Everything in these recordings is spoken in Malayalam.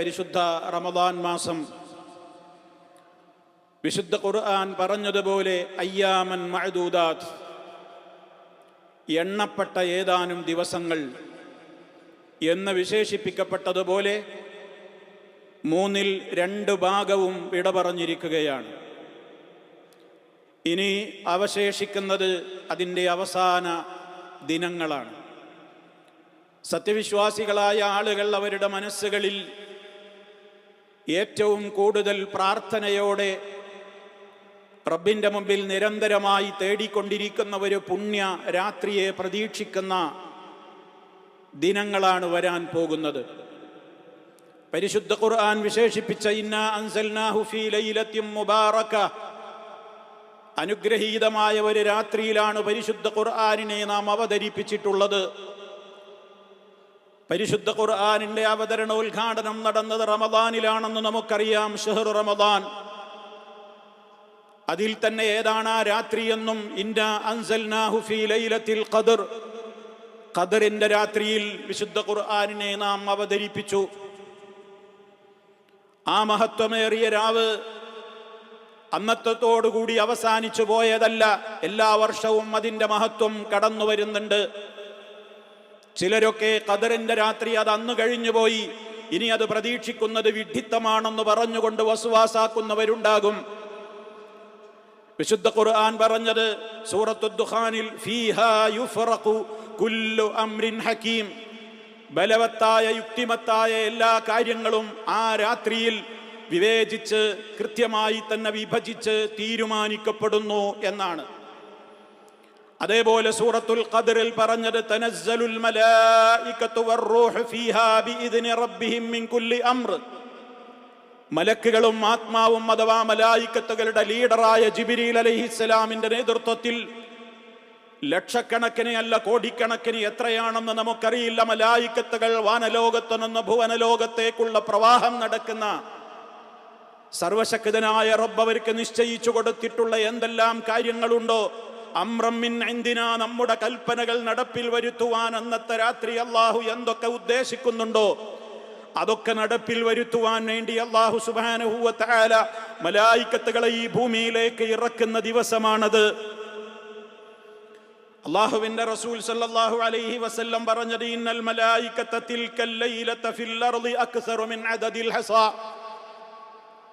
പരിശുദ്ധ റമദാൻ മാസം വിശുദ്ധ ഖുർആൻ പറഞ്ഞതുപോലെ അയ്യാമൻ മഅദൂദാത്ത്, എണ്ണപ്പെട്ട ഏതാനും ദിവസങ്ങൾ എന്ന് വിശേഷിപ്പിക്കപ്പെട്ടതുപോലെ മൂന്നിൽ 2 ഭാഗവും വിട പറഞ്ഞിരിക്കുകയാണ്. ഇനി അവശേഷിക്കുന്നത് അതിൻ്റെ അവസാന ദിനങ്ങളാണ്. സത്യവിശ്വാസികളായ ആളുകൾ അവരുടെ മനസ്സുകളിൽ ഏറ്റവും കൂടുതൽ പ്രാർത്ഥനയോടെ റബ്ബിൻ്റെ മുമ്പിൽ നിരന്തരമായി തേടിക്കൊണ്ടിരിക്കുന്ന ഒരു പുണ്യ രാത്രിയെ പ്രതീക്ഷിക്കുന്ന ദിനങ്ങളാണ് വരാൻ പോകുന്നത്. പരിശുദ്ധ ഖുർആൻ വിശേഷിപ്പിച്ച ഇന്നാ അൻസൽനാഹു ഫീ ലൈലത്തിൻ മുബാറക, അനുഗ്രഹീതമായ ഒരു രാത്രിയിലാണ് പരിശുദ്ധ ഖുർആനിനെ നാം അവതരിപ്പിച്ചിട്ടുള്ളത്. പരിശുദ്ധ ഖുർആനിന്റെ അവതരണോദ്ഘാടനം നടന്നത് റമദാനിലാണെന്ന് നമുക്കറിയാം. ഷഹ്റു റമദാൻ. അതിൽ തന്നെ ഏതാണ് ആ രാത്രി എന്നും ഇന്നാ അൻസൽനാഹു ഫീ ലൈലത്തിൽ ഖദ്ർ, ഖദ്റിന്റെ രാത്രിയിൽ വിശുദ്ധ ഖുർആനിനെ നാം അവതരിപ്പിച്ചു. ആ മഹത്വമേറിയ രാവ് അന്നത്തോടുകൂടി അവസാനിച്ചു പോയതല്ല. എല്ലാ വർഷവും അതിൻ്റെ മഹത്വം കടന്നു വരുന്നുണ്ട്. ചിലരൊക്കെ ഖദറിന്റെ രാത്രി അത് അന്ന് കഴിഞ്ഞുപോയി, ഇനി അത് പ്രതീക്ഷിക്കുന്നത് വിഡ്ഢിത്തമാണെന്ന് പറഞ്ഞുകൊണ്ട് വസ്വാസാക്കുന്നവരുണ്ടാകും. വിശുദ്ധ ഖുർആൻ പറഞ്ഞത് സൂറത്തുദ് ദുഖാനിൽ ഫീഹാ യുഫ്റഖു കുല്ലു അംരിൻ ഹകീം, ബലവത്തായ യുക്തിമത്തായ എല്ലാ കാര്യങ്ങളും ആ രാത്രിയിൽ വിവേചിച്ച് കൃത്യമായി തന്നെ വിഭജിച്ച് തീരുമാനിക്കപ്പെടുന്നു എന്നാണ്. അതേപോലെ സൂറത്തുൽ ഖദ്റിൽ പറഞ്ഞത് തനസ്സലുൽ മലായികത്തു വറൂഹു ഫീഹാ ബിഇദ്നി റബ്ബിഹിം മിൻ കുല്ലി അംർ, മലക്കുകളും ആത്മാവും അഥവാ മലായികത്തുകളുടെ ലീഡറായ ജിബ്രീൽ അലൈഹിസ്സലാമിന്റെ നേതൃത്വത്തിൽ ലക്ഷക്കണക്കിന് അല്ല കോടിക്കണക്കിന്, എത്രയാണെന്ന് നമുക്കറിയില്ല, മലായികത്തുകൾ വാനലോകത്തു നിന്ന് ഭുവനലോകത്തേക്കുള്ള പ്രവാഹം നടക്കുന്ന സർവശക്തനായ റബ്ബ് അവർക്ക് നിശ്ചയിച്ചു കൊടുത്തിട്ടുള്ള എന്തെല്ലാം കാര്യങ്ങളുണ്ടോ, അംറം മിൻ ഇൻദിനാ, നമ്മുടെ കൽപ്പനകൾ നടപ്പിൽ വരുത്തുവാൻ അന്നത്തെ രാത്രി അള്ളാഹു എന്തൊക്കെ ഉദ്ദേശിക്കുന്നുണ്ടോ അതൊക്കെ നടപ്പിൽ വരുത്തുവാൻ വേണ്ടി അള്ളാഹു സുബ്ഹാനഹു വ തആല മലായികത്തുകളെ ഈ ഭൂമിയിലേക്ക് ഇറക്കുന്ന ദിവസമാണത്. അള്ളാഹുവിന്റെ റസൂൽ സല്ലല്ലാഹു അലൈഹി വസല്ലം പറഞ്ഞത് ഇന്നൽ മലായികത തിൽക്കൽ ലൈലത ഫിൽ അർളി അക്സറു മിൻ അദദിൽ ഹസാ,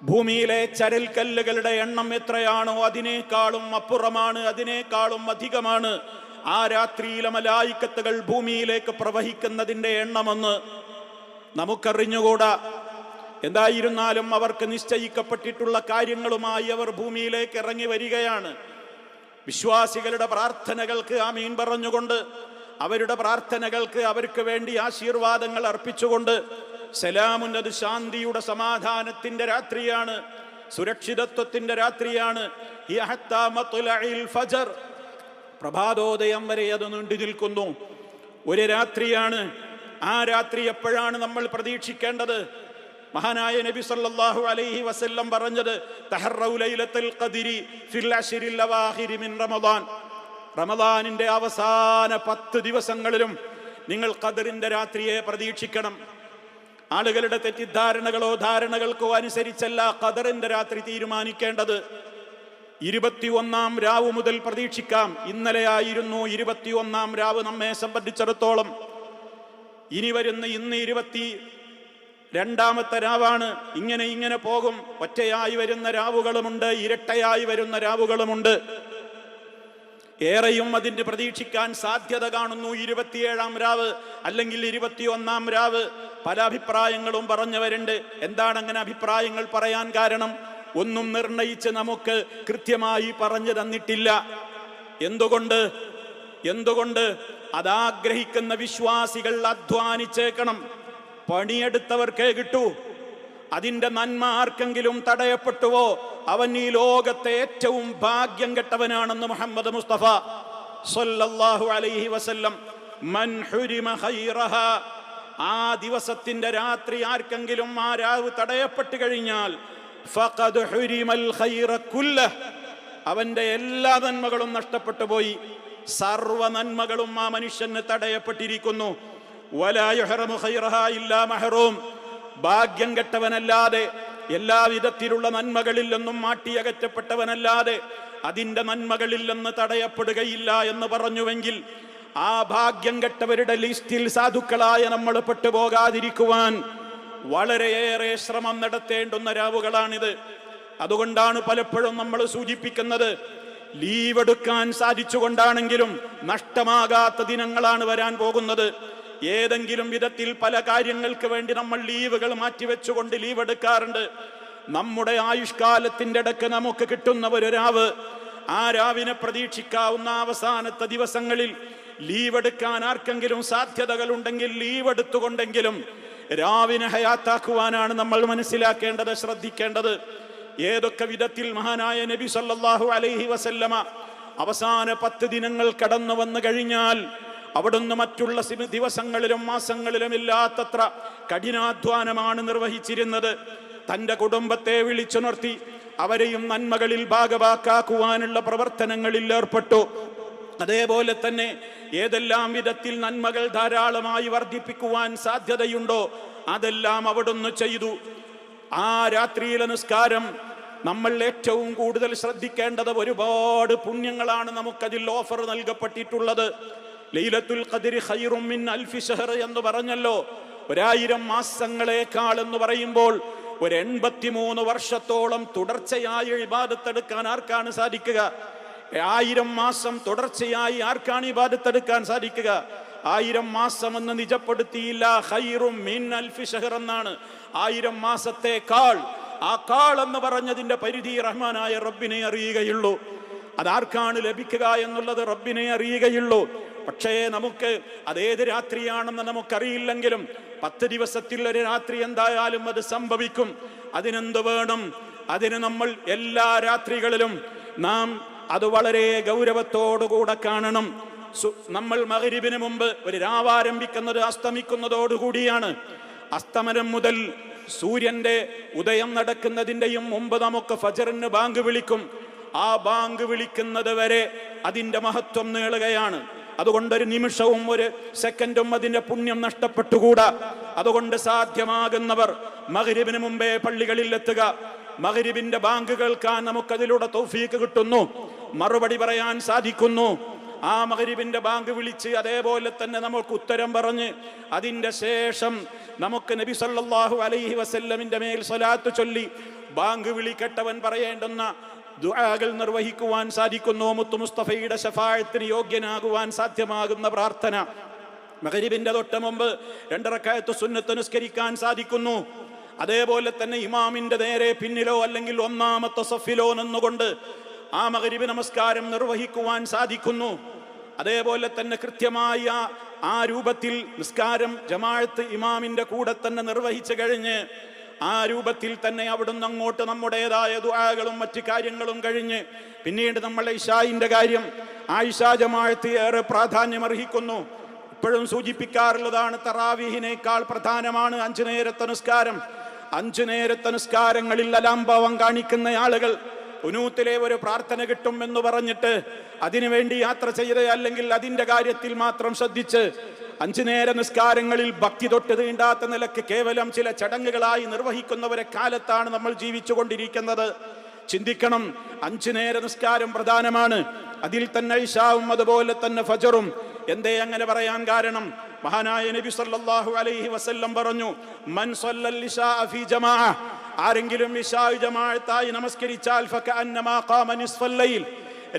ഭൂമിയിലെ ചരൽക്കല്ലുകളുടെ എണ്ണം എത്രയാണോ അതിനേക്കാളും അപ്പുറമാണ്, അതിനേക്കാളും അധികമാണ് ആ രാത്രിയിലെ മലായികത്തുകൾ ഭൂമിയിലേക്ക് പ്രവഹിക്കുന്നതിൻ്റെ എണ്ണമെന്ന് നമുക്കറിഞ്ഞുകൂടാ. എന്തായിരുന്നാലും അവർക്ക് നിശ്ചയിക്കപ്പെട്ടിട്ടുള്ള കാര്യങ്ങളുമായി അവർ ഭൂമിയിലേക്ക് ഇറങ്ങി വരികയാണ്. വിശ്വാസികളുടെ പ്രാർത്ഥനകൾക്ക് ആമീൻ പറഞ്ഞുകൊണ്ട്, അവരുടെ പ്രാർത്ഥനകൾക്ക് അവർക്ക് വേണ്ടി ആശീർവാദങ്ങൾ അർപ്പിച്ചുകൊണ്ട്, സലാമുന്നത് ശാന്തിയുടെ സമാധാനത്തിന്റെ രാത്രിയാണ്, സുരക്ഷിതത്വത്തിന്റെ രാത്രിയാണ്. ഫജർ, പ്രഭാതോദയം വരെ അത് നീണ്ടു നിൽക്കുന്നു. ഒരു രാത്രിയാണ്. ആ രാത്രി എപ്പോഴാണ് നമ്മൾ പ്രതീക്ഷിക്കേണ്ടത്? മഹാനായ നബി സല്ലല്ലാഹു അലൈഹി വസല്ലം പറഞ്ഞത് തഹറൗ ലൈലത്തുൽ ഖദ്രി ഫിൽ അശ്രിൽ അവാഖിരി മിൻ റമദാൻ, റമദാനിന്റെ അവസാന 10 ദിവസങ്ങളിലും നിങ്ങൾ ഖദ്റിന്റെ രാത്രിയെ പ്രതീക്ഷിക്കണം. ആളുകളുടെ തെറ്റിദ്ധാരണകളോ ധാരണകൾക്കോ അനുസരിച്ചല്ല ഖദറിന്റെ രാത്രി തീരുമാനിക്കേണ്ടത്. 21-ാം രാവ് മുതൽ പ്രതീക്ഷിക്കാം. ഇന്നലെയായിരുന്നു 21-ാം രാവ് നമ്മെ സംബന്ധിച്ചിടത്തോളം. ഇനി വരുന്ന ഇന്ന് 22-ാമത്തെ രാവാണ്. ഇങ്ങനെ പോകും. ഒറ്റയായി വരുന്ന രാവുകളുമുണ്ട്, ഇരട്ടയായി വരുന്ന രാവുകളുമുണ്ട്. ഏറെയും അതിന് പ്രതീക്ഷിക്കാൻ സാധ്യത കാണുന്നു 27-ാം രാവ് അല്ലെങ്കിൽ 21-ാം രാവ്. പല അഭിപ്രായങ്ങളും പറഞ്ഞവരുണ്ട്. എന്താണ് അങ്ങനെ അഭിപ്രായങ്ങൾ പറയാൻ കാരണം? ഒന്നും നിർണയിച്ച് നമുക്ക് കൃത്യമായി പറഞ്ഞു തന്നിട്ടില്ല. എന്തുകൊണ്ട് അതാഗ്രഹിക്കുന്ന വിശ്വാസികൾ അധ്വാനിച്ചേക്കണം. പണിയെടുത്തവർക്കേ കിട്ടൂ. അതിന്റെ നന്മ ആർക്കെങ്കിലും തടയപ്പെട്ടുവോ അവൻ ഈ ലോകത്തെ ഏറ്റവും ഭാഗ്യം കെട്ടവനാണെന്ന് മുഹമ്മദ് മുസ്തഫ സ്വല്ലല്ലാഹു അലൈഹി വസല്ലം. മൻ ഹുരിമ ഖൈറഹാ, ആ ദിവസത്തിന്റെ രാത്രി ആർക്കെങ്കിലും ആ രാവ് തടയപ്പെട്ടു കഴിഞ്ഞാൽ ഫഖദ് ഹുരിമൽ ഖൈറ കുല്ലഹ്, അവന്റെ എല്ലാ നന്മകളും നഷ്ടപ്പെട്ടു പോയി. സർവ നന്മകളും ആ മനുഷ്യന് തടയപ്പെട്ടിരിക്കുന്നു. വലാ യുഹറമു ഖൈറഹാ ഇല്ലാ മഹ്റൂം, ഭാഗ്യം കെട്ടവനല്ലാതെ, എല്ലാവിധത്തിലുള്ള നന്മകളിൽ നിന്നും മാറ്റിയകറ്റപ്പെട്ടവനല്ലാതെ അതിന്റെ നന്മകളിൽ നിന്ന് തടയപ്പെടുകയില്ല എന്ന് പറഞ്ഞുവെങ്കിൽ, ആ ഭാഗ്യം കെട്ടവരുടെ ലിസ്റ്റിൽ സാധുക്കളായ നമ്മൾ പെട്ടുപോകാതിരിക്കുവാൻ വളരെയേറെ ശ്രമം നടത്തേണ്ടുന്ന രാവുകളാണിത്. അതുകൊണ്ടാണ് പലപ്പോഴും നമ്മൾ സൂചിപ്പിക്കുന്നത്, ലീവ് എടുക്കാൻ സാധിച്ചുകൊണ്ടാണെങ്കിലും നഷ്ടമാകാത്ത ദിനങ്ങളാണ് വരാൻ പോകുന്നത്. ഏതെങ്കിലും വിധത്തിൽ പല കാര്യങ്ങൾക്ക് വേണ്ടി നമ്മൾ ലീവുകൾ മാറ്റിവെച്ചുകൊണ്ട് ലീവ് എടുക്കാറുണ്ട്. നമ്മുടെ ആയുഷ്കാലത്തിന്റെ ഇടക്ക് നമുക്ക് കിട്ടുന്ന ഒരു രാവ്, ആ രാവിനെ പ്രതീക്ഷിക്കാവുന്ന അവസാനത്തെ ദിവസങ്ങളിൽ ലീവ് എടുക്കാൻ ആർക്കെങ്കിലും സാധ്യതകൾ ഉണ്ടെങ്കിൽ ലീവ് എടുത്തുകൊണ്ടെങ്കിലും രാവിനെ ഹയാത്താക്കുവാനാണ് നമ്മൾ മനസ്സിലാക്കേണ്ടത്, ശ്രദ്ധിക്കേണ്ടത്. ഏതൊക്കെ വിധത്തിൽ മഹാനായ നബി സല്ലല്ലാഹു അലൈഹി വസല്ലമ അവസാന 10 ദിനങ്ങൾ കടന്നു വന്നു കഴിഞ്ഞാൽ അവിടുന്ന് മറ്റുള്ള ദിവസങ്ങളിലും മാസങ്ങളിലും ഇല്ലാത്തത്ര കഠിനാധ്വാനമാണ് നിർവഹിച്ചിരുന്നത്. തൻ്റെ കുടുംബത്തെ വിളിച്ചുണർത്തി അവരെയും നന്മകളിൽ ഭാഗവാക്കാക്കുവാനുള്ള പ്രവർത്തനങ്ങളിൽ ഏർപ്പെട്ടു. അതേപോലെ തന്നെ ഏതെല്ലാം വിധത്തിൽ നന്മകൾ ധാരാളമായി വർദ്ധിപ്പിക്കുവാൻ സാധ്യതയുണ്ടോ അതെല്ലാം അവിടുന്ന് ചെയ്തു. ആ രാത്രിയിലെ നിസ്കാരം നമ്മൾ ഏറ്റവും കൂടുതൽ ശ്രദ്ധിക്കേണ്ടത്, ഒരുപാട് പുണ്യങ്ങളാണ് നമുക്കതിൽ ഓഫർ നൽകപ്പെട്ടിട്ടുള്ളത്. ലൈലത്തുൽ ഖദ്രി ഖൈറും മിൻ അൽഫി ശഹർ എന്ന് പറഞ്ഞല്ലോ. 1000 മാസങ്ങളെക്കാൾ എന്ന് പറയുമ്പോൾ 83 വർഷത്തോളം തുടർച്ചയായി ഇബാദത്തെടുക്കാൻ ആർക്കാണ് സാധിക്കുക? 1000 മാസം തുടർച്ചയായി ആർക്കാണ് ഇബാദത്തെടുക്കാൻ സാധിക്കുക? 1000 മാസം എന്ന് നിജപ്പെടുത്തിയില്ല, ഖൈറും മിൻ അൽഫി ശഹർ എന്നാണ്. 1000 മാസത്തെക്കാൾ, ആ കാൾ എന്ന് പറഞ്ഞതിന്റെ പരിധി റഹ്മാനായ റബ്ബിനെ അറിയുകയുള്ളൂ. അതാർക്കാണ് ലഭിക്കുക എന്നുള്ളത് റബ്ബിനെ അറിയുകയുള്ളൂ. പക്ഷേ നമുക്ക് അതേത് രാത്രിയാണെന്ന് നമുക്കറിയില്ലെങ്കിലും 10 ദിവസത്തിൽ ഒരു രാത്രി എന്തായാലും അത് സംഭവിക്കും. അതിനെന്ത് വേണം? അതിന് നമ്മൾ എല്ലാ രാത്രികളിലും നാം അത് വളരെ ഗൗരവത്തോടുകൂടെ കാണണം. നമ്മൾ മഗ്രിബിന് മുമ്പ് ഒരു രാവ് ആരംഭിക്കുന്നത് അസ്തമിക്കുന്നതോടുകൂടിയാണ്. അസ്തമനം മുതൽ സൂര്യന്റെ ഉദയം നടക്കുന്നതിൻ്റെയും മുമ്പ് നമുക്ക് ഫജറിന് ബാങ്ക് വിളിക്കും. ആ ബാങ്ക് വിളിക്കുന്നത് വരെ അതിൻ്റെ മഹത്വം നീളുകയാണ്. അതുകൊണ്ടൊരു നിമിഷവും ഒരു സെക്കൻഡും അതിൻ്റെ പുണ്യം നഷ്ടപ്പെട്ടുകൂടാ. അതുകൊണ്ട് സാധ്യമാകുന്നവർ മഗ്രിബിന് മുമ്പേ പള്ളികളിൽ എത്തുക. മഗ്രിബിന്റെ ബാങ്ക് കേൾക്കാൻ നമുക്കതിലൂടെ തൗഫീക്ക് കിട്ടുന്നു, മറുപടി പറയാൻ സാധിക്കുന്നു. ആ മഗ്രിബിന്റെ ബാങ്ക് വിളിച്ച് അതേപോലെ തന്നെ നമുക്ക് ഉത്തരം പറഞ്ഞ് അതിൻ്റെ ശേഷം നമുക്ക് നബി സല്ലല്ലാഹു അലൈഹി വസല്ലമിന്റെ മേൽ സ്വലാത്ത് ചൊല്ലി ബാങ്ക് വിളിക്കട്ടവൻ പറയേണ്ടുന്ന ദുആകൾ നിർവഹിക്കുവാൻ സാധിക്കുന്നു. മുത്തു മുസ്തഫയുടെ ശഫാഅത്തിന് യോഗ്യനാകുവാൻ സാധ്യമാകുന്ന പ്രാർത്ഥന മഗ്രിബിന്റെ തൊട്ട് മുമ്പ് 2 റക്അത്ത് സുന്നത്ത് നിസ്കരിക്കാൻ സാധിക്കുന്നു. അതേപോലെ തന്നെ ഇമാമിന്റെ നേരെ പിന്നിലോ അല്ലെങ്കിൽ ഒന്നാമത്തെ സഫിലോ നിന്നുകൊണ്ട് ആ മഗ്രിബ് നമസ്കാരം നിർവഹിക്കുവാൻ സാധിക്കുന്നു. അതേപോലെ തന്നെ കൃത്യമായ ആ രൂപത്തിൽ നിസ്കാരം ജമാഅത്ത് ഇമാമിന്റെ കൂടെ തന്നെ നിർവഹിച്ചു കഴിഞ്ഞ് ആ രൂപത്തിൽ തന്നെ അവിടുന്ന് അങ്ങോട്ട് നമ്മുടേതായ ദുആകളും മറ്റു കാര്യങ്ങളും കഴിഞ്ഞ് പിന്നീട് നമ്മളെ ഇശായിന്റെ കാര്യം, ഇശാ ജമാഅത്ത് ഏറെ പ്രാധാന്യം അർഹിക്കുന്നു. ഇപ്പോഴും സൂചിപ്പിക്കാറുള്ളതാണ്, തറാവീഹിനേക്കാൾ പ്രധാനമാണ് 5 നേരത്തെ നിസ്കാരം. 5 നേരത്തെ നിസ്കാരങ്ങളിൽ അലംഭാവം കാണിക്കുന്ന ആളുകൾ ഉനൂത്തിലെ ഒരു പ്രാർത്ഥന കിട്ടും എന്ന് പറഞ്ഞിട്ട് അതിനുവേണ്ടി യാത്ര ചെയ്ത് അല്ലെങ്കിൽ അതിന്റെ കാര്യത്തിൽ മാത്രം ശ്രദ്ധിച്ച് 5 നേര നിസ്കാരങ്ങളിൽ ഭക്തി തൊട്ട് തീണ്ടാത്ത നിലക്ക് കേവലം ചില ചടങ്ങുകളായി നിർവഹിക്കുന്നവരെ കാലത്താണ് നമ്മൾ ജീവിച്ചു കൊണ്ടിരിക്കുന്നത്. ചിന്തിക്കണം, 5 നേര നിസ്കാരം പ്രധാനമാണ്. അതിൽ തന്നെ ഇശാവും അതുപോലെ തന്നെ ഫജറും. എന്തേ അങ്ങനെ പറയാൻ കാരണം? മഹാനായ നബി സല്ലല്ലാഹു അലൈഹി വസല്ലം പറഞ്ഞു, മൻ സല്ലൽ ഇശാ ഫീ ജമാഅ, ആരെങ്കിലും ഇശാ ജമാഅത്തായി നമസ്കരിച്ചാൽ ഫകഅന്നമാ ഖാമ നിസ്ഫൽ ലൈൽ,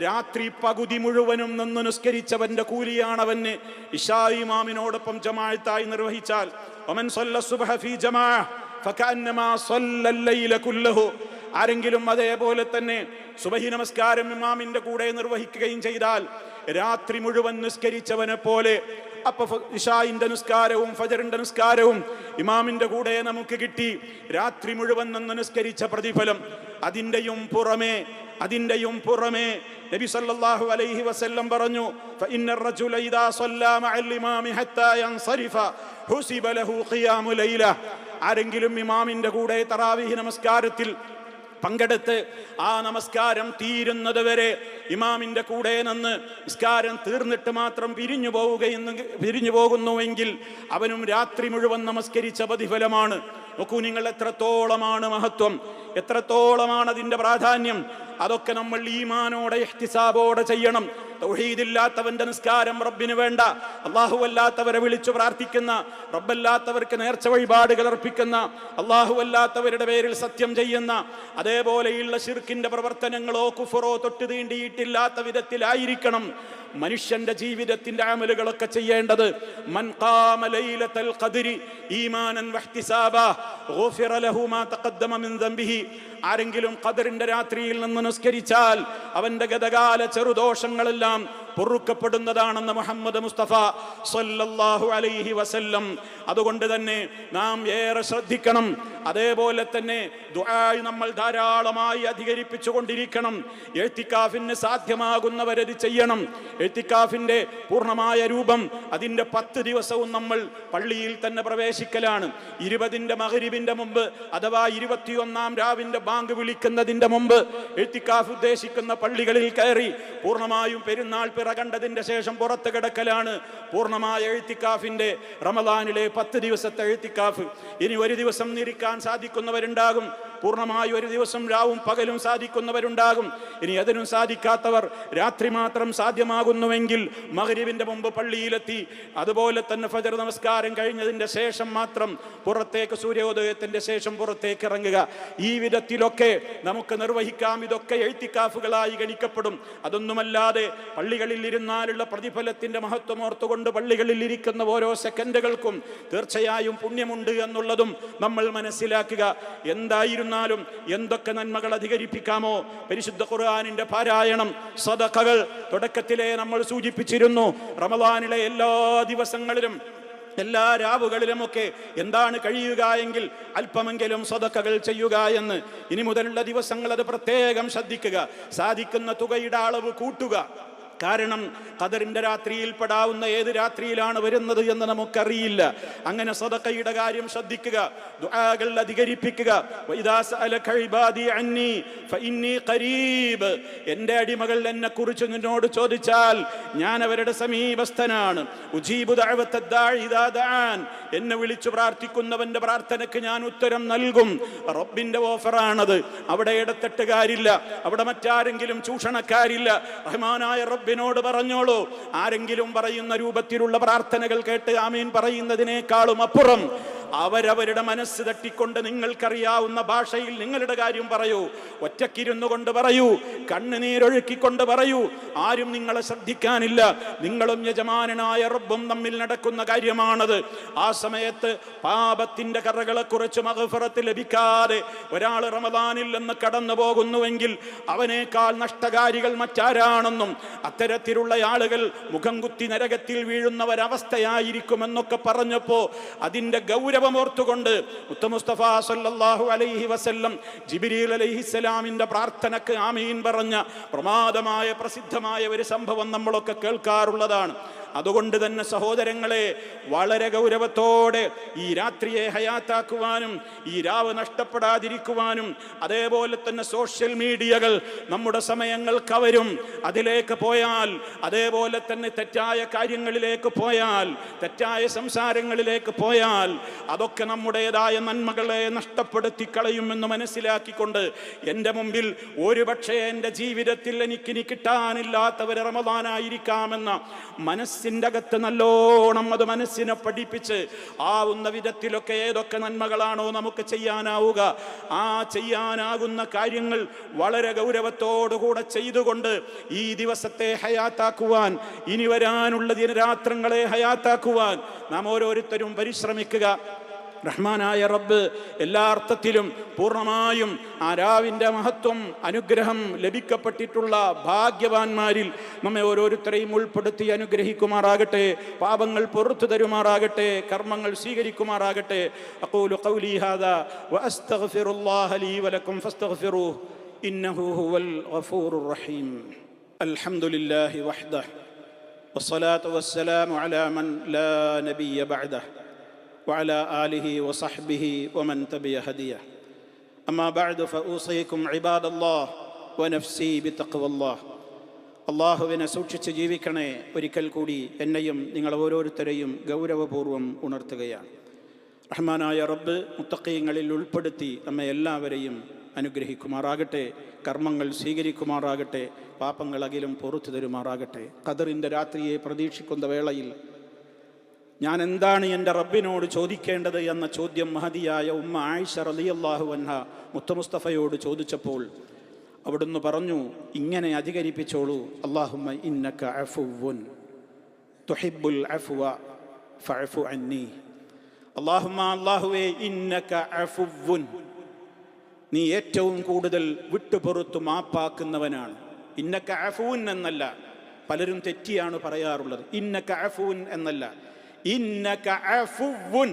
രാത്രി പകുതി മുഴുവനും നിന്ന് നിസ്കരിച്ചവന്റെ കൂലിയാണവന് ഇശാ ഇമാമിനോടൊപ്പം ജമാഅത്തായി നിർവഹിച്ചാൽ. വമൻ സല്ല സുബ്ഹ ഫീ ജമാഅ ഫകഅന്നമാ സല്ലൽ ലൈല കുല്ലഹു, ആരെങ്കിലും അതേപോലെ തന്നെ സുബഹി നമസ്കാരം ഇമാമിന്റെ കൂടെ നിർവഹിക്കുകയും ചെയ്താൽ രാത്രി മുഴുവൻ നിസ്കരിച്ചവനെ പോലെ. അപ്പൊ ഇശായിന്റെ നിസ്കാരവും ഫജറിന്റെ നിസ്കാരവും ഇമാമിന്റെ കൂടെ നമുക്ക് കിട്ടി. രാത്രി മുഴുവൻ നിന്ന് നിസ്കരിച്ച പ്രതിഫലം. അതിന്റെയും പുറമേ നബി സല്ലല്ലാഹു അലൈഹി വസല്ലം പറഞ്ഞു, ഫഇന്ന റജുല ഇദാ സല്ലാ മഅൽ ഇമാമി ഹത്താ യൻസരിഫ ഹുസിബ ലഹു ഖിയാമു ലൈല, ആരെങ്കിലും ഇമാമിന്റെ കൂടെ തറാവീഹ് നമസ്കാരത്തിൽ പങ്കെടുത്ത് ആ നമസ്കാരം തീരുന്നത് വരെ ഇമാമിന്റെ കൂടെ നിന്ന് നിസ്കാരം തീർന്നിട്ട് മാത്രം പിരിഞ്ഞു പോകുന്നുവെങ്കിൽ അവനും രാത്രി മുഴുവൻ നമസ്കരിച്ച പ്രതിഫലമാണ്. നോക്കൂ നിങ്ങൾ, എത്രത്തോളമാണ് മഹത്വം, എത്രത്തോളമാണ് അതിൻ്റെ പ്രാധാന്യം. അതൊക്കെ നമ്മൾ ഈമാനോടെ ഇഹ്തിസാബോടെ ചെയ്യണം. തൗഹീദില്ലാത്തവന്റെ നിസ്കാരം റബ്ബിന് വേണ്ട, അല്ലാഹുവല്ലാത്തവരെ വിളിച്ചു പ്രാർത്ഥിക്കുന്ന, റബ്ബല്ലാത്തവർക്ക് നേർച്ച വഴിപാടുകൾ അർപ്പിക്കുന്ന, അല്ലാഹുവല്ലാത്തവരുടെ പേരിൽ സത്യം ചെയ്യുന്ന, അതേപോലെയുള്ള ശിർക്കിന്റെ പ്രവർത്തനങ്ങളോ കുഫറോ തൊട്ട് തീണ്ടിയിട്ടില്ലാത്ത വിധത്തിലായിരിക്കണം മനുഷ്യന്റെ ജീവിതത്തിന്റെ അമലുകളൊക്കെ ചെയ്യേണ്ടത്. മൻ ഖാമ ലൈലത്തുൽ ഖദ്രി ഈമാനൻ വഹ്തിസാബാ ഗുഫിറ ലഹു മാ തഖദ്ദമ മിൻ ദംബിഹി. ആരെങ്കിലും ഖദറിന്റെ രാത്രിയിൽ നിന്ന് നിസ്കരിച്ചാൽ അവന്റെ ഗതകാല ചെറുദോഷങ്ങളെല്ലാം പൊറുക്കപ്പെടുന്നതാണെന്ന് മുഹമ്മദ് മുസ്തഫ സല്ലല്ലാഹു അലൈഹി വസല്ലം. അതുകൊണ്ട് തന്നെ നാം ഏറെ ശ്രദ്ധിക്കണം. അതേപോലെ തന്നെ ദുആ നമ്മൾ ധാരാളമായി അധികരിപ്പിച്ചു കൊണ്ടിരിക്കണം. ഇഅ്തികാഫിന് സാധ്യമാകുന്നവരത് ചെയ്യണം. ഇഅ്തികാഫിന്റെ പൂർണ്ണമായ രൂപം അതിന്റെ 10 ദിവസവും നമ്മൾ പള്ളിയിൽ തന്നെ പ്രവേശിക്കലാണ്. 20ന്റെ മഗ്രിബിന്റെ മുമ്പ് അഥവാ 21-ാം രാവിന്റെ ബാങ്ക് വിളിക്കുന്നതിന്റെ മുമ്പ് ഇഅ്തികാഫ് ഉദ്ദേശിക്കുന്ന പള്ളികളിൽ കയറി പൂർണ്ണമായും പെരുന്നാൾ പിറ കണ്ടതിന്റെ ശേഷം പുറത്ത് കിടക്കലാണ് പൂർണ്ണമായ ഇഅ്തികാഫിന്റെ റമദാനിലെ 10 ദിവസത്തെ ഇഅ്തികാഫ്. ഇനി ഒരു ദിവസം നിരിക്കാൻ സാധിക്കുന്നവരുണ്ടാകും, പൂർണ്ണമായി ഒരു ദിവസം രാവും പകലും സാധിക്കുന്നവരുണ്ടാകും. ഇനി അതിനും സാധിക്കാത്തവർ രാത്രി മാത്രം സാധ്യമാകുന്നുവെങ്കിൽ മഗ്രിബിന്റെ മുമ്പ് പള്ളിയിലെത്തി അതുപോലെ തന്നെ ഫജ്ർ നമസ്കാരം കഴിഞ്ഞതിന്റെ ശേഷം മാത്രം പുറത്തേക്ക്, സൂര്യോദയത്തിന്റെ ശേഷം പുറത്തേക്ക് ഇറങ്ങുക. ഈ വിധത്തിലൊക്കെ നമുക്ക് നിർവഹിക്കാം. ഇതൊക്കെ ഇഅ്തികാഫുകളായി ഗണിക്കപ്പെടും. അതൊന്നുമല്ലാതെ പള്ളികളിൽ ഇരുന്നാലുള്ള പ്രതിഫലത്തിന്റെ മഹത്വം ഓർത്തുകൊണ്ട് പള്ളികളിൽ ഇരിക്കുന്ന ഓരോ സെക്കൻഡുകൾക്കും തീർച്ചയായും പുണ്യമുണ്ട് എന്നുള്ളതും നമ്മൾ മനസ്സിലാക്കുക. എന്തായിരുന്നാലും എന്തൊക്കെ നന്മകൾ അധികരിപ്പിക്കാമോ, പരിശുദ്ധ ഖുർആനിന്റെ പാരായണം, സദഖകൾ തുടക്കത്തിലെ നമ്മൾ സൂചിപ്പിച്ചിരുന്നു. റമദാനിലെ എല്ലാ ദിവസങ്ങളിലും എല്ലാ രാവുകളിലുമൊക്കെ എന്താണ് കഴിയുക എങ്കിൽ അല്പമെങ്കിലും സദഖകൾ ചെയ്യുക എന്ന്. ഇനി മുതലുള്ള ദിവസങ്ങൾ അത് പ്രത്യേകം ശ്രദ്ധിക്കുക. സാധിക്കുന്ന തുകയുടെ അളവ് കൂട്ടുക. കാരണം ഖദറിന്റെ രാത്രിയിൽ പെടാവുന്ന ഏത് രാത്രിയിലാണ് വരുന്നത് എന്ന് നമുക്കറിയില്ല. അങ്ങനെ സദഖയുടെ കാര്യം ശ്രദ്ധിക്കുക, ദുആകൾ അധികരിപ്പിക്കുക. വഇദാ സഅലക ഇബാദി അന്നി ഫഇന്നി ഖരീബ്. എൻ്റെ അടിമകൾ എന്നെ കുറിച്ച് നിന്നോട് ചോദിച്ചാൽ ഞാൻ അവരുടെ സമീപസ്ഥനാണ്. ഉജീബു ദഅവത്തദ് ദാഇ ഇദാ ദഅൻ. എന്നെ വിളിച്ചു പ്രാർത്ഥിക്കുന്നവന്റെ പ്രാർത്ഥനയ്ക്ക് ഞാൻ ഉത്തരം നൽകും. റബ്ബിന്റെ ഓഫറാണത്. അവിടെ ഇടത്തെട്ടുകാരില്ല, അവിടെ മറ്റാരെങ്കിലും ചൂഷണക്കാരില്ല. റഹ്മാനായ റബ്ബിനോട് പറഞ്ഞോളൂ. ആരെങ്കിലും പറയുന്ന രൂപത്തിലുള്ള പ്രാർത്ഥനകൾ കേട്ട് ആമീൻ പറയുന്നതിനേക്കാളും അപ്പുറം അവരവരുടെ മനസ്സ് തട്ടിക്കൊണ്ട് നിങ്ങൾക്കറിയാവുന്ന ഭാഷയിൽ നിങ്ങളുടെ കാര്യം പറയൂ. ഒറ്റക്കിരുന്നു കൊണ്ട് പറയൂ, കണ്ണുനീരൊഴുക്കിക്കൊണ്ട് പറയൂ. ആരും നിങ്ങളെ ശ്രദ്ധിക്കാനില്ല. നിങ്ങളും യജമാനനായ റബ്ബും തമ്മിൽ നടക്കുന്ന കാര്യമാണത്. ആ സമയത്ത് പാപത്തിന്റെ കറകളെ കുറിച്ച് മഗ്ഫിറത്ത് ലഭിക്കാതെ ഒരാൾ റമദാനിൽ നിന്ന് കടന്നു പോകുന്നുവെങ്കിൽ അവനേക്കാൾ നഷ്ടകാരികൾ മറ്റാരാണെന്നും അത്തരത്തിലുള്ള ആളുകൾ മുഖം കുത്തി നരകത്തിൽ വീഴുന്നവരവസ്ഥയായിരിക്കുമെന്നൊക്കെ പറഞ്ഞപ്പോ അതിന്റെ ഗൗരവമോർത്തുകൊണ്ട് മുസ്തഫ സല്ലല്ലാഹു അലൈഹി വസല്ലം ജിബ്രീൽ അലൈഹിസ്സലാമിന്റെ പ്രാർത്ഥനക്ക് ആമീൻ പറഞ്ഞ പ്രമാദമായ പ്രസിദ്ധമായ ഒരു സംഭവം നമ്മളൊക്കെ കേൾക്കാറുള്ളതാണ്. അതുകൊണ്ട് തന്നെ സഹോദരങ്ങളെ, വളരെ ഗൗരവത്തോടെ ഈ രാത്രിയെ ഹയാത്താക്കുവാനും ഈ രാവ് നഷ്ടപ്പെടാതിരിക്കുവാനും അതേപോലെ തന്നെ സോഷ്യൽ മീഡിയകൾ നമ്മുടെ സമയങ്ങൾ കവരും. അതിലേക്ക് പോയാൽ, അതേപോലെ തന്നെ തെറ്റായ കാര്യങ്ങളിലേക്ക് പോയാൽ, തെറ്റായ സംസാരങ്ങളിലേക്ക് പോയാൽ അതൊക്കെ നമ്മുടേതായ നന്മകളെ നഷ്ടപ്പെടുത്തി കളയുമെന്ന് മനസ്സിലാക്കിക്കൊണ്ട് എൻ്റെ മുമ്പിൽ ഒരുപക്ഷെ എൻ്റെ ജീവിതത്തിൽ എനിക്കിനി കിട്ടാനില്ലാത്തവരെ റമദാനായിരിക്കാമെന്ന മനസ്സിൻ്റെ അകത്ത് നല്ലോണം അത് മനസ്സിനെ പഠിപ്പിച്ച് ആവുന്ന വിധത്തിലൊക്കെ ഏതൊക്കെ നന്മകളാണോ നമുക്ക് ചെയ്യാനാവുക ആ ചെയ്യാനാകുന്ന കാര്യങ്ങൾ വളരെ ഗൗരവത്തോടുകൂടെ ചെയ്തുകൊണ്ട് ഈ ദിവസത്തെ ഹയാത്താക്കുവാൻ, ഇനി വരാനുള്ള ദിനരാത്രങ്ങളെ ഹയാത്താക്കുവാൻ നാം ഓരോരുത്തരും പരിശ്രമിക്കുക. റഹ്മാനായ റബ്ബ് എല്ലാ അർത്ഥത്തിലും പൂർണ്ണമായും ആ രാവിൻ്റെ മഹത്വം, അനുഗ്രഹം ലഭിക്കപ്പെട്ടിട്ടുള്ള ഭാഗ്യവാന്മാരിൽ നമ്മെ ഓരോരുത്തരെയും ഉൾപ്പെടുത്തി അനുഗ്രഹിക്കുമാറാകട്ടെ. പാപങ്ങൾ പുറത്തു തരുമാറാകട്ടെ, കർമ്മങ്ങൾ സ്വീകരിക്കുമാറാകട്ടെ. അഖൂലു ഖൗലി ഹാദാ വഅസ്തഗ്ഫിറുല്ലാഹ ലീ വലക്കും ഫസ്തഗ്ഫിറൂഹു ഇന്നഹു ഹുവൽ ഗഫൂറുർ റഹീം. അൽഹംദുലില്ലാഹി വഹ്ദഹു വസ്സലാത്തു വസ്സലാമു അലാ മൻ ലാ നബിയ്യ ബഅദഹു وعلى آله وصحبه ومن تبع هديه. أما بعد فأوصيكم عباد الله ونفسي بتقوى الله. അള്ളാഹുവിനെ സൂക്ഷിച്ച് ജീവിക്കണേ. ഒരിക്കൽ കൂടി എന്നെയും നിങ്ങൾ ഓരോരുത്തരെയും ഗൗരവപൂർവ്വം ഉണർത്തുകയാണ്. റഹ്മാനായ റബ്ബ് മുത്തഖീങ്ങളിൽ ഉൾപ്പെടുത്തി നമ്മെ എല്ലാവരെയും അനുഗ്രഹിക്കുമാറാകട്ടെ, കർമ്മങ്ങൾ സ്വീകരിക്കുമാറാകട്ടെ, പാപങ്ങളകിലും പുറത്തു തരുമാറാകട്ടെ. ഖദറിൻ്റെ രാത്രിയെ പ്രതീക്ഷിക്കുന്ന വേളയിൽ ഞാൻ എന്താണ് എൻ്റെ റബ്ബിനോട് ചോദിക്കേണ്ടത് എന്ന ചോദ്യം മഹദിയായ ഉമ്മ ആയിഷ റളിയല്ലാഹു അൻഹ മുത്തമുസ്തഫയോട് ചോദിച്ചപ്പോൾ അവിടുന്ന് പറഞ്ഞു, ഇങ്ങനെ അധികരിപ്പിച്ചോളൂ, അല്ലാഹുമ്മ ഇന്നക അഫുവ്വുൻ തുഹിബ്ബുൽ അഫ്വ ഫഅഫു അന്നി. അല്ലാഹുമ്മ, അല്ലാഹുവേ, ഇന്നക അഫുവ്വുൻ, നീ ഏറ്റവും കൂടുതൽ വിട്ടുപുറത്തു മാപ്പാക്കുന്നവനാണ്. ഇന്നക അഫുവൻ എന്നല്ല, പലരും തെറ്റിയാണ് പറയാറുള്ളത്. ഇന്നക അഫുവൻ എന്നല്ല, ഇന്നക അഫുവ്വുൻ.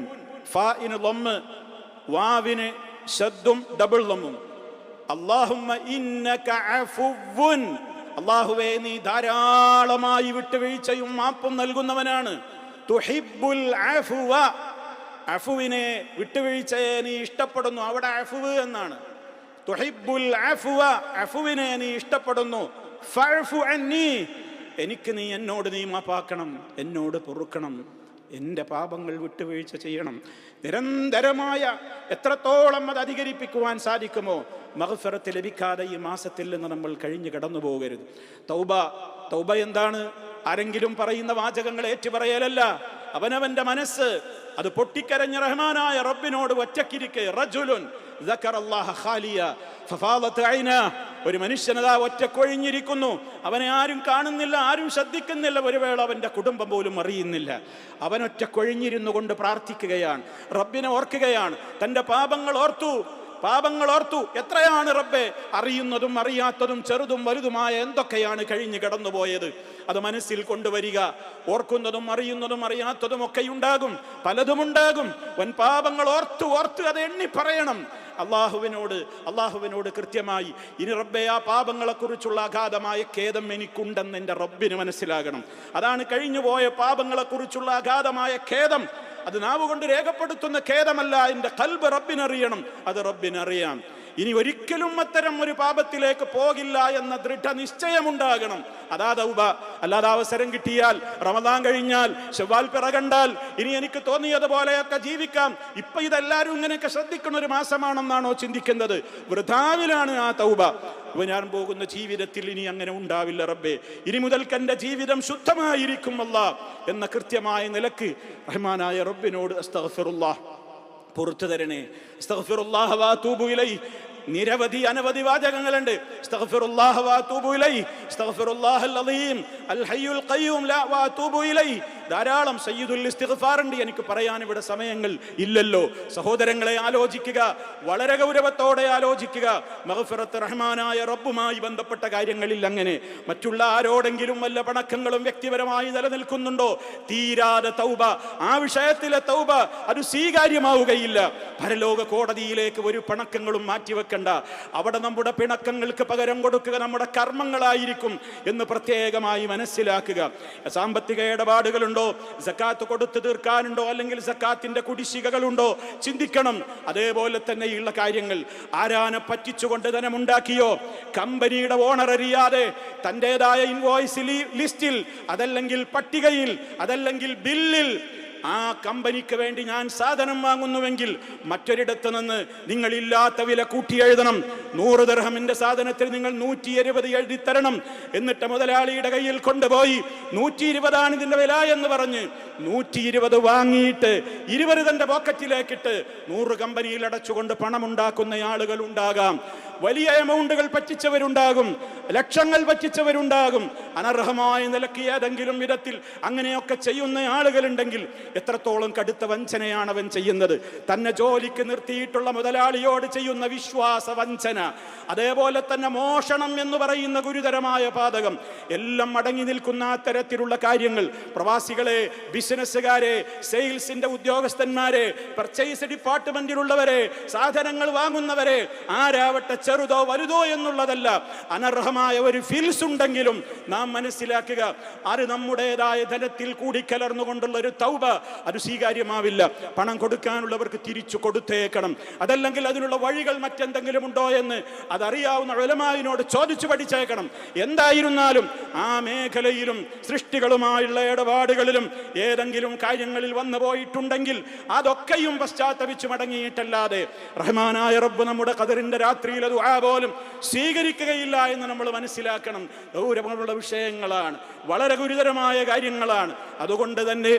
ഫാഇന് ദമ്മ്, വാവിന് ശദ്ദും ഡബിൾ ദമ്മും. അല്ലാഹുമ്മ ഇന്നക അഫുവ്വുൻ, അല്ലാഹുവേ, നീ ധാരാളമായി വിട്ടുവീഴ്ചയും മാപ്പും നൽകുന്നവനാണ്. തുഹിബ്ബുൽ അഫ്വ, അഫുവിനെ, വിട്ടുവീഴ്ചയെ നീ ഇഷ്ടപ്പെടുന്നു. അവിടെ അഫുവ് എന്നാണ്. തുഹിബ്ബുൽ അഫ്വ, അഫുവിനെ നീ ഇഷ്ടപ്പെടുന്നു. ഫഅഫു അന്നി, എനിക്ക് നീ എന്നോട് നീ മാപ്പാക്കണം, എന്നോട് പൊറുക്കണം, എൻ്റെ പാപങ്ങൾ വിട്ടുവീഴ്ച ചെയ്യണം. നിരന്തരമായ എത്രത്തോളം അത് അധികരിപ്പിക്കുവാൻ സാധിക്കുമോ മഗ്ഫിറത്ത് ലഭിക്കാതെ ഈ മാസത്തിൽ നിന്ന് നമ്മൾ കഴിഞ്ഞു കടന്നു പോകരുത്. തൗബ, തൗബ എന്താണ്? ആരെങ്കിലും പറയുന്ന വാചകങ്ങൾ ഏറ്റുപറയലല്ല. അവനവന്റെ മനസ്സ് അത് പൊട്ടിക്കരഞ്ഞ റഹ്മാനായ റബ്ബിനോട് ഒറ്റക്കിരിക്കെ, റജുലുൻ ദക്കറല്ലാഹ ഖാലിയ ഫഫാദത് ഐനാ, ഒരു മനുഷ്യനതാ ഒറ്റക്കൊഴിഞ്ഞിരിക്കുന്നു, അവനെ ആരും കാണുന്നില്ല, ആരും ശ്രദ്ധിക്കുന്നില്ല, ഒരു വേള അവൻ്റെ കുടുംബം പോലും അറിയുന്നില്ല. അവൻ ഒറ്റക്കൊഴിഞ്ഞിരുന്നു കൊണ്ട് പ്രാർത്ഥിക്കുകയാണ്, റബ്ബിനെ ഓർക്കുകയാണ്, തൻ്റെ പാപങ്ങൾ ഓർത്തു. എത്രയാണ് റബ്ബെ, അറിയുന്നതും അറിയാത്തതും ചെറുതും വലുതുമായ എന്തൊക്കെയാണ് കഴിഞ്ഞു കടന്നുപോയത്. അത് മനസ്സിൽ കൊണ്ടുവരിക. ഓർക്കുന്നതും അറിയുന്നതും അറിയാത്തതും ഒക്കെ ഉണ്ടാകും, പലതുമുണ്ടാകും. വൻ പാപങ്ങൾ ഓർത്ത് അത് എണ്ണി പറയണം അള്ളാഹുവിനോട് കൃത്യമായി. ഇനി റബ്ബെ, ആ പാപങ്ങളെക്കുറിച്ചുള്ള അഗാധമായ ഖേദം എനിക്കുണ്ടെന്ന് എൻ്റെ റബ്ബിന് മനസ്സിലാകണം. അതാണ് കഴിഞ്ഞുപോയ പാപങ്ങളെക്കുറിച്ചുള്ള അഗാധമായ ഖേദം. അത് നാവുകൊണ്ട് രേഖപ്പെടുത്തുന്ന ഖേദമല്ല, എൻ്റെ ഖൽബ് റബ്ബിനറിയണം, അത് റബ്ബിനറിയാം. ഇനി ഒരിക്കലും അത്തരം ഒരു പാപത്തിലേക്ക് പോകില്ല എന്ന ദൃഢനിശ്ചയമുണ്ടാകണം. അതാ തൗബ. അല്ലാതെ അവസരം കിട്ടിയാൽ, റമദാൻ കഴിഞ്ഞാൽ, ശവ്വാൽ പിറകണ്ടാൽ ഇനി എനിക്ക് തോന്നിയതുപോലെയൊക്കെ ജീവിക്കാം, ഇപ്പൊ ഇതെല്ലാവരും ഇങ്ങനെയൊക്കെ ശ്രദ്ധിക്കുന്ന ഒരു മാസമാണെന്നാണോ ചിന്തിക്കുന്നത്? വൃഥാവിലാണ് ആ തൗബ. ഞാൻ പോകുന്ന ജീവിതത്തിൽ ഇനി അങ്ങനെ ഉണ്ടാവില്ല റബ്ബേ, ഇനി മുതൽക്ക് എൻ്റെ ജീവിതം ശുദ്ധമായിരിക്കും അല്ലാ എന്ന കൃത്യമായ നിലക്ക് റഹ്മാനായ റബ്ബിനോട് അസ്തഗ്ഫിറുല്ലാഹ്, പുറത്തു തരണേ, അസ്തഗ്ഫിറുല്ലാഹ വഅതൂബു ഇലൈഹി. നിരവധി അനവധി വാചകങ്ങളുണ്ട്. അസ്തഗ്ഫിറുല്ലാഹ വഅതൂബു ഇലൈഹി, അസ്തഗ്ഫിറുല്ലാഹൽ അളീം അൽ ഹയ്യുൽ ഖയ്യൂം ലാ വഅതൂബു ഇലൈഹി. ധാരാളം സയ്യിദുൽ ഇസ്തിഗ്ഫാർ ഉണ്ട്. എനിക്ക് പറയാൻ ഇവിടെ സമയങ്ങൾ ഇല്ലല്ലോ. സഹോദരങ്ങളെ, ആലോചിക്കുക, വളരെ ഗൗരവത്തോടെ ആലോചിക്കുക. മഗ്ഫിറത്ത് റഹ്മാനായ റബ്ബുമായി ബന്ധപ്പെട്ട കാര്യങ്ങളിൽ അങ്ങനെ മറ്റുള്ള ആരോടെങ്കിലും വല്ല പണക്കങ്ങളും വ്യക്തിപരമായി നിലനിൽക്കുന്നുണ്ടോ? തീരാതെ തൗബ, ആ വിഷയത്തിലെ തൗബ അത് സ്വീകാര്യമാവുകയില്ല. പരലോക കോടതിയിലേക്ക് ഒരു പണക്കങ്ങളും മാറ്റിവെക്കണ്ട. അവിടെ നമ്മുടെ പിണക്കങ്ങൾക്ക് പകരം കൊടുക്കുക നമ്മുടെ കർമ്മങ്ങളായിരിക്കും എന്ന് പ്രത്യേകമായി മനസ്സിലാക്കുക. സാമ്പത്തിക ഇടപാടുകളുണ്ട്, സക്കാത്ത് കൊടുത്തു തീർക്കാനുണ്ടോ, അല്ലെങ്കിൽ സക്കാത്തിന്റെ കുടിശ്ശികകളുണ്ടോ, ചിന്തിക്കണം. അതേപോലെ തന്നെയുള്ള കാര്യങ്ങൾ, ആരാനെ പറ്റിച്ചുകൊണ്ട് ധനമുണ്ടാക്കിയോ, കമ്പനിയുടെ ഓണർ അറിയാതെ തൻ്റെതായ ഇൻവോയ്സ് ലിസ്റ്റിൽ, അതല്ലെങ്കിൽ പട്ടികയിൽ, അതല്ലെങ്കിൽ ബില്ലിൽ ആ കമ്പനിക്ക് വേണ്ടി ഞാൻ സാധനം വാങ്ങുന്നുവെങ്കിൽ മറ്റൊരിടത്ത് നിന്ന് നിങ്ങൾ ഇല്ലാത്ത വില കൂട്ടി എഴുതണം. 100 ദിർഹമിന്റെ സാധനത്തിൽ നിങ്ങൾ 120 എഴുതി തരണം. എന്നിട്ട് മുതലാളിയുടെ കയ്യിൽ കൊണ്ടുപോയി 120 ഇതിന്റെ വില എന്ന് പറഞ്ഞ് 120 വാങ്ങിയിട്ട് 20 തന്റെ പോക്കറ്റിലേക്കിട്ട് 100 കമ്പനിയിൽ അടച്ചുകൊണ്ട് പണമുണ്ടാക്കുന്ന ആളുകൾ ഉണ്ടാകാം. വലിയ എമൗണ്ടുകൾ പറ്റിച്ചവരുണ്ടാകും, ലക്ഷങ്ങൾ പറ്റിച്ചവരുണ്ടാകും. അനർഹമായ നിലക്ക് ഏതെങ്കിലും വിധത്തിൽ അങ്ങനെയൊക്കെ ചെയ്യുന്ന ആളുകളുണ്ടെങ്കിൽ എത്രത്തോളം കടുത്ത വഞ്ചനയാണ് അവൻ ചെയ്യുന്നത്. തന്നെ ജോലിക്ക് നിർത്തിയിട്ടുള്ള മുതലാളിയോട് ചെയ്യുന്ന വിശ്വാസ വഞ്ചന, അതേപോലെ തന്നെ മോഷണം എന്ന് പറയുന്ന ഗുരുതരമായ പാതകം, എല്ലാം അടങ്ങി നിൽക്കുന്ന തരത്തിലുള്ള കാര്യങ്ങൾ പ്രവാസികളെ, ബിസിനസ്സുകാരെ, സെയിൽസിന്റെ ഉദ്യോഗസ്ഥന്മാരെ, പർച്ചേസ് ഡിപ്പാർട്ട്മെന്റിലുള്ളവരെ, സാധനങ്ങൾ വാങ്ങുന്നവരെ, ആരാവട്ടെ ചെറുതോ വലുതോ എന്നുള്ളതല്ല. അനർഹമായ ഒരു ഫിൽസ് ഉണ്ടെങ്കിലും നാം മനസ്സിലാക്കുക, അത് നമ്മുടേതായ ധനത്തിൽ കൂടി കലർന്നുകൊണ്ടുള്ള ഒരു തൗബ അത് സ്വീകാര്യമാവില്ല. പണം കൊടുക്കാനുള്ളവർക്ക് തിരിച്ചു കൊടുത്തേക്കണം. അതല്ലെങ്കിൽ അതിനുള്ള വഴികൾ മറ്റെന്തെങ്കിലും ഉണ്ടോ എന്ന് അതറിയാവുന്ന ഉലമാവിനോട് ചോദിച്ചു പഠിച്ചേക്കണം. എന്തായിരുന്നാലും ആ മേഖലയിലും സൃഷ്ടികളുമായുള്ള ഇടപാടുകളിലും ഏതെങ്കിലും കാര്യങ്ങളിൽ വന്നു പോയിട്ടുണ്ടെങ്കിൽ അതൊക്കെയും പശ്ചാത്തപിച്ചു മടങ്ങിയിട്ടല്ലാതെ റഹ്മാനായ റബ്ബ് നമ്മുടെ ഖദറിന്റെ രാത്രിയിലെ ദുആ പോലും സ്വീകരിക്കുകയില്ല എന്ന് നമ്മൾ മനസ്സിലാക്കണം. ഗൗരവമുള്ള വിഷയങ്ങളാണ്, വളരെ ഗുരുതരമായ കാര്യങ്ങളാണ്. അതുകൊണ്ട് തന്നെ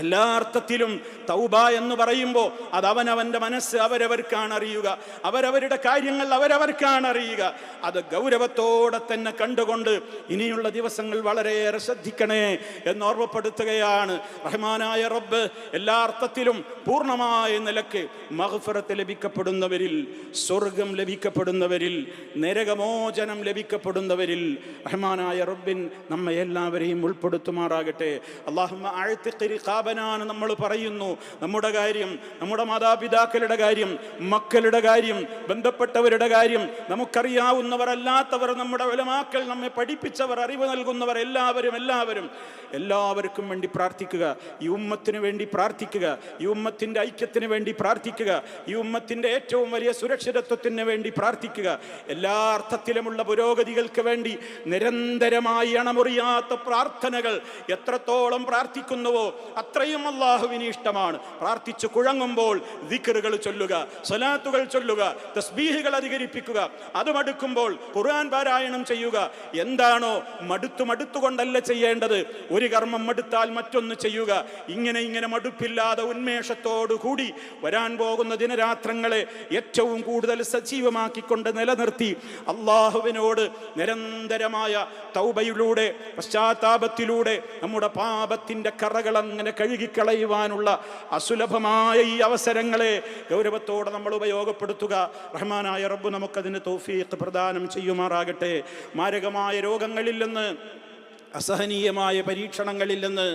എല്ലാ അർത്ഥത്തിലും തൗബ എന്ന് പറയുമ്പോൾ അത് അവനവൻ്റെ മനസ്സ് അവരവർക്കാണ് അറിയുക, അവരവരുടെ കാര്യങ്ങൾ അവരവർക്കാണ് അറിയുക. അത് ഗൗരവത്തോടെ തന്നെ കണ്ടുകൊണ്ട് ഇനിയുള്ള ദിവസങ്ങൾ വളരെയേറെ ശ്രദ്ധിക്കണേ എന്ന് ഓർമ്മപ്പെടുത്തുകയാണ്. റഹ്മാനായ റബ്ബ് എല്ലാ അർത്ഥത്തിലും പൂർണ്ണമായ നിലക്ക് മഗ്ഫിറത്ത് ലഭിക്കപ്പെടുന്നവരിൽ, സ്വർഗം ലഭിക്കപ്പെടുന്നവരിൽ, നരകമോചനം ലഭിക്കപ്പെടുന്നവരിൽ റഹ്മാനായ റബ്ബിൻ നമ്മെ എല്ലാവരെയും ഉൾപ്പെടുത്തുമാറാകട്ടെ. അല്ലാഹുമ്മ അഅ്തിഖ് റിഖാബനാണ് നമ്മൾ പറയുന്നു. നമ്മുടെ കാര്യം, നമ്മുടെ മാതാപിതാക്കളുടെ കാര്യം, മക്കളുടെ കാര്യം, ബന്ധപ്പെട്ടവരുടെ കാര്യം, നമുക്കറിയാവുന്നവർ അല്ലാത്തവർ, നമ്മുടെ ഉലമാക്കൾ, നമ്മെ പഠിപ്പിച്ചവർ, അറിവ് നൽകുന്നവർ, എല്ലാവർക്കും വേണ്ടി പ്രാർത്ഥിക്കുക. ഈ ഉമ്മത്തിന് വേണ്ടി പ്രാർത്ഥിക്കുക. ഈ ഉമ്മത്തിന്റെ ഐക്യത്തിന് വേണ്ടി പ്രാർത്ഥിക്കുക. ഈ ഉമ്മത്തിന്റെ ഏറ്റവും വലിയ സുരക്ഷിതത്വത്തിന് വേണ്ടി പ്രാർത്ഥിക്കുക. എല്ലാ അർത്ഥത്തിലുമുള്ള പുരോഗതികൾക്ക് വേണ്ടി നിരന്തരമായി അണമുറിയാത്ത പ്രാർത്ഥനകൾ എത്രത്തോളം പ്രാർത്ഥിക്കുന്നുവോ അത്രയും അല്ലാഹുവിന് ഇഷ്ടമാണ്. പ്രാർത്ഥിച്ചു കുഴങ്ങുമ്പോൾ ദിക്റുകൾ ചൊല്ലുക, സ്വലാത്തുകൾ ചൊല്ലുക, തസ്ബീഹുകൾ അധികരിപ്പിക്കുക. അത് മടുക്കുമ്പോൾ ഖുർആൻ പാരായണം ചെയ്യുക. എന്താണോ മടുത്തുകൊണ്ടല്ല ചെയ്യേണ്ടത്. ഒരു കർമ്മം മടുത്താൽ മറ്റൊന്ന് ചെയ്യുക. ഇങ്ങനെ മടുപ്പില്ലാതെ ഉന്മേഷത്തോടു കൂടി വരാൻ പോകുന്ന ദിനരാത്രങ്ങളെ ഏറ്റവും കൂടുതൽ സജീവമാക്കിക്കൊണ്ട് നിലനിർത്തി അള്ളാഹുവിനോട് നിരന്തരമായ തൗബയിലൂടെ, പശ്ചാത്താപത്തിലൂടെ നമ്മുടെ പാപത്തിന്റെ കറകൾ അങ്ങനെ കഴുകിക്കളയുവാനുള്ള അസുലഭമായ ഈ അവസരങ്ങളെ ഗൗരവത്തോടെ നമ്മൾ ഉപയോഗപ്പെടുത്തുക. റഹ്മാനായ റബ്ബ് നമുക്കതിന് തൗഫീഖ് പ്രദാനം ചെയ്യുമാറാകട്ടെ. മാരകമായ രോഗങ്ങളിൽ നിന്ന്, അസഹനീയമായ പരീക്ഷണങ്ങളിൽ നിന്ന്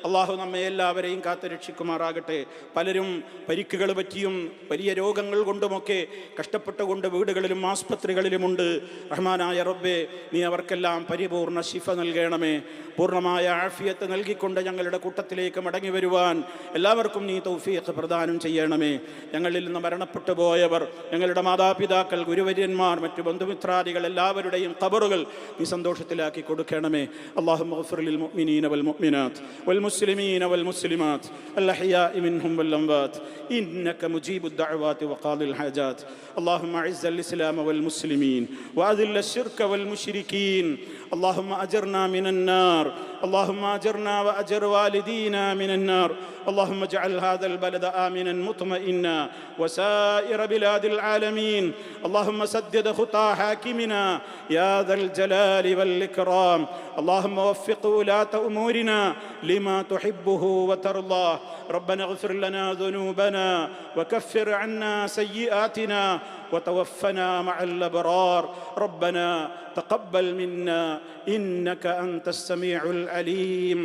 അള്ളാഹു നമ്മെ എല്ലാവരെയും കാത്തുരക്ഷിക്കുമാറാകട്ടെ. പലരും പരിക്കുകൾ പറ്റിയും വലിയ രോഗങ്ങൾ കൊണ്ടുമൊക്കെ കഷ്ടപ്പെട്ടുകൊണ്ട് വീടുകളിലും ആസ്പത്രികളിലുമുണ്ട്. റഹ്മാനായ റബ്ബേ, നീ അവർക്കെല്ലാം പരിപൂർണ ശിഫ നൽകണമേ. പൂർണ്ണമായ ആഫിയത്ത് നൽകിക്കൊണ്ട് ഞങ്ങളുടെ കൂട്ടത്തിലേക്ക് മടങ്ങി വരുവാൻ എല്ലാവർക്കും നീ തൗഫീഖ് പ്രദാനം ചെയ്യണമേ. ഞങ്ങളിൽ നിന്ന് മരണപ്പെട്ടു പോയവർ, ഞങ്ങളുടെ മാതാപിതാക്കൾ, ഗുരുവര്യന്മാർ, മറ്റു ബന്ധുമിത്രാദികൾ എല്ലാവരുടെയും ഖബറുകൾ നീ സന്തോഷത്തിലാക്കി കൊടുക്കണമേ. اللهم اغفر للمؤمنين والمؤمنات والمسلمين والمسلمات الأحياء منهم والأموات إنك مجيب الدعوات وقاضي الحاجات. اللهم أعز الإسلام والمسلمين وأذل الشرك والمشركين. اللهم أجرنا من النار، اللهم أجرنا وأجر والدينا من النار. اللهم اجعل هذا البلد آمنا مطمئنا وسائر بلاد العالمين. اللهم سدد خطى حاكمنا يا ذا الجلال والإكرام. اللهم وفق ولاة أمورنا لما تحبه وترضاه. ربنا اغفر لنا ذنوبنا وكفر عنا سيئاتنا وتوفنا مع الأبرار. ربنا تقبل منا إنك أنت السميع العليم.